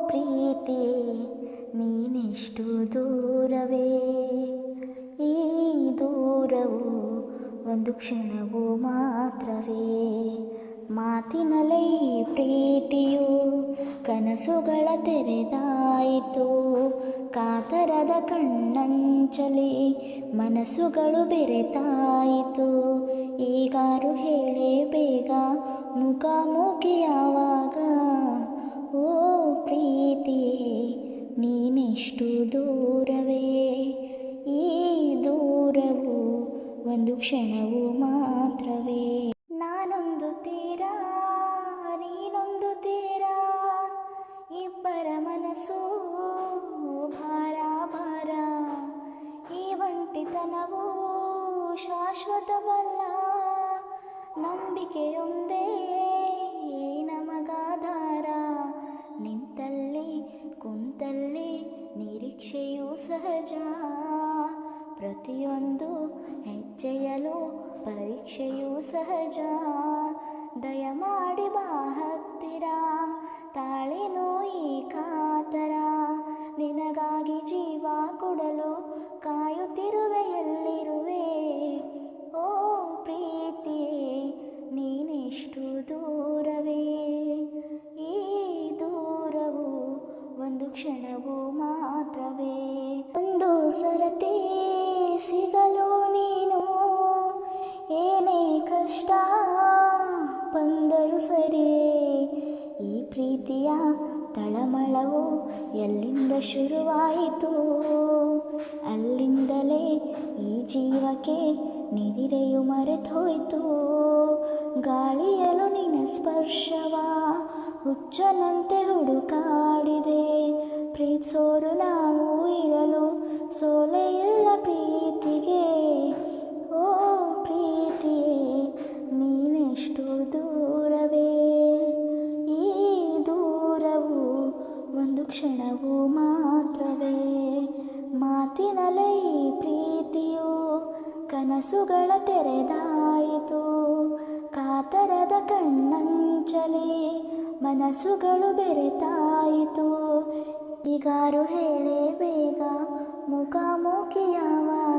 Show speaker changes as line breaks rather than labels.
ಪ್ರೀತಿ ನೀನೆಷ್ಟು ದೂರವೇ, ಈ ದೂರವು ಒಂದು ಕ್ಷಣವು ಮಾತ್ರವೇ. ಮಾತಿನಲ್ಲೇ ಪ್ರೀತಿಯು ಕನಸುಗಳ ತೆರೆದಾಯಿತು, ಕಾತರದ ಕಣ್ಣಂಚಲಿ ಮನಸ್ಸುಗಳು ಬೆರೆತಾಯಿತು. ಈಗಾರು ಹೇಳೇ ಬೇಗ ಮುಖಾಮುಖಿ ಯಾವಾಗ, ಓ ಪ್ರೀತಿ ನೀನೆಷ್ಟು ದೂರವೇ, ಈ ದೂರವು ಒಂದು ಕ್ಷಣವು ಮಾತ್ರವೇ. ನಾನೊಂದು ತೀರ ನೀನೊಂದು ತೀರ, ಇಬ್ಬರ ಮನಸ್ಸು ಭಾರ ಭಾರ. ಈ ಒಂಟಿತನವು ಶಾಶ್ವತವಲ್ಲ, ನಂಬಿಕೆಯೊಂದೇ ನಮಗಾಧಾರ. ನಿಂತಲ್ಲಿ ಕುಂತಲ್ಲಿ ನಿರೀಕ್ಷೆಯೂ ಸಹಜ, ಪ್ರತಿಯೊಂದು ಹೆಜ್ಜೆಯಲು ಪರೀಕ್ಷೆಯೂ ಸಹಜ. ದಯಮಾಡಿ ಬಾ ಹತ್ತಿರ, ತಾಳಿನೋ ಈ ಕಾತರ. ನಿನಗಾಗಿ ಜೀವ ಕೊಡಲು ಕಾಯುತ್ತಿರುವೆ, ಎಲ್ಲಿರುವೆ ಓ ಪ್ರೀತಿ ನೀನೆಷ್ಟು ದೂರವೇ, ಈ ದೂರವು ಒಂದು ಕ್ಷಣವು ಮಾತ್ರವೇ. ಒಂದು ಸರತಿ ಸಿಗಲು ನೀನು ಏನೇ ಕಷ್ಟ ಬಂದರೂ ಸರಿಯೇ. ಈ ಪ್ರೀತಿಯ ತಳಮಳವು ಎಲ್ಲಿಂದ ಶುರುವಾಯಿತು, ಅಲ್ಲಿಂದಲೇ ಈ ಜೀವಕ್ಕೆ ನಿದಿರೆಯು ಮರೆತೋಯ್ತು. ಗಾಳಿಯಲು ನಿನ್ನ ಸ್ಪರ್ಶವ ಹುಚ್ಚನಂತೆ ಹುಡುಕಾಡಿದೆ, ಪ್ರೀತಿಸೋರು ನಾವು ಇರಲು ಸೋಲೆ ಇಲ್ಲ ಪ್ರೀತಿಗೆ. ಓ ಪ್ರೀತಿಯೇ ನೀನೆಷ್ಟು ದೂರವೇ, ಈ ದೂರವು ಒಂದು ಕ್ಷಣವು ಮಾತ್ರವೇ. ಮಾತಿನಲ್ಲೇ ಪ್ರೀತಿಯು ಕನಸುಗಳ ತೆರೆದಾಯಿತು, ಕಾತರದ ಕಣ್ಣಂಚಲಿ ಮನಸ್ಸುಗಳು ಬೆರೆತಾಯಿತು. ಈಗಾರು ಹೇಳೇ ಬೇಗ ಮುಖಾಮುಖಿ ಯಾವಾಗ.